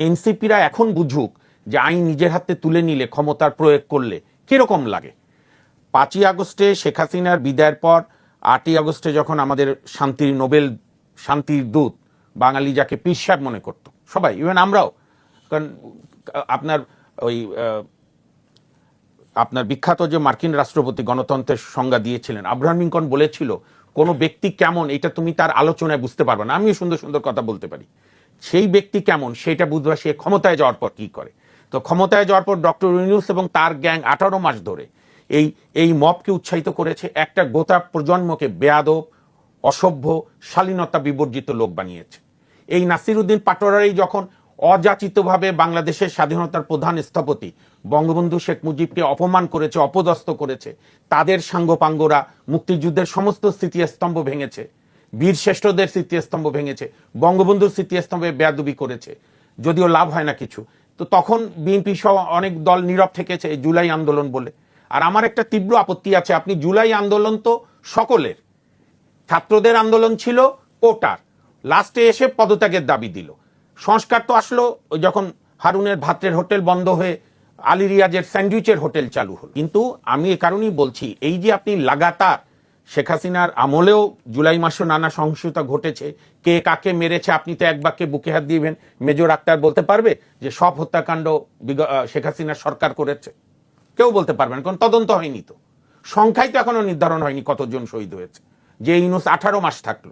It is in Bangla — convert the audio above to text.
এনসিপিরা এখন বুঝুক যে আইন নিজের হাতে তুলে নিলে, ক্ষমতার প্রয়োগ করলে কিরকম লাগে। 5ই আগস্টে শেখ হাসিনার বিদায়ের পর 8ই আগস্টে যখন আমাদের শান্তির নোবেল শান্তির দূত বাঙালি যাকে পীর সাহেব মনে করত সবাই, ইভেন আমরাও, কারণ আপনার ওই আপনার বিখ্যাত যে মার্কিন রাষ্ট্রপতি গণতন্ত্রের সংজ্ঞা দিয়েছিলেন, আব্রাহাম লিঙ্কন বলেছিল কোনো ব্যক্তি কেমন এটা তুমি তার আলোচনায় বুঝতে পারবে না। আমিও সুন্দর সুন্দর কথা বলতে পারি, সেই ব্যক্তি কেমন সেটা বুঝবা সে ক্ষমতায় যাওয়ার পর কি করে। তো ক্ষমতায় যাওয়ার পর ডক্টর ইউনূস এবং তার গ্যাং 18 মাস ধরে এই মবকে উৎসাহিত করেছে, একটা গোটা প্রজন্মকে বেয়াদব, অসভ্য, শালীনতা বিবর্জিত লোক বানিয়েছে। এই নাসিরউদ্দিন পাটোয়ারি যখন অযাচিতভাবে বাংলাদেশের স্বাধীনতার প্রধান স্থপতি বঙ্গবন্ধু শেখ মুজিবকে অপমান করেছে, অপদস্থ করেছে, তাদের সাঙ্গপাঙ্গরা মুক্তিযুদ্ধের সমস্ত স্মৃতিস্তম্ভ ভেঙেছে, বীর শ্রেষ্ঠদের স্মৃতিস্তম্ভ ভেঙেছে, বঙ্গবন্ধুর স্মৃতিস্তম্ভে বেয়াদবি করেছে, যদিও লাভ হয় না কিছু। তো তখন বিএনপি সহ অনেক দল নীরব থেকেছে জুলাই আন্দোলন বলে। আর আমার একটা তীব্র আপত্তি আছে, আপনি জুলাই আন্দোলন তো সকলের, ছাত্রদের আন্দোলন ছিল কোটার, লাস্টে এসে পদত্যাগের দাবি দিল। সংস্কার তো আসলো যখন হারুনের ভাতের হোটেল বন্ধ হয়ে আলী রিয়াজের স্যান্ডউইচের হোটেল চালু হল। কিন্তু আমি এ কারণেই বলছি, এই যে আপনি লাগাতার শেখ হাসিনার আমলেও জুলাই মাসে নানা সহিংসতা ঘটেছে, কে কাকে মেরেছে আপনি তো এক বাক্যে বুকে হাত দিবেন, মেজর আক্তার বলতে পারবে যে সব হত্যাকাণ্ড শেখ হাসিনার সরকার করেছে? কেউ বলতে পারবেন, কারণ তদন্ত হয়নি, তো সংখ্যাই তো এখনো নির্ধারণ হয়নি কতজন শহীদ হয়েছে, যে ইউনূস 18 মাস থাকলো।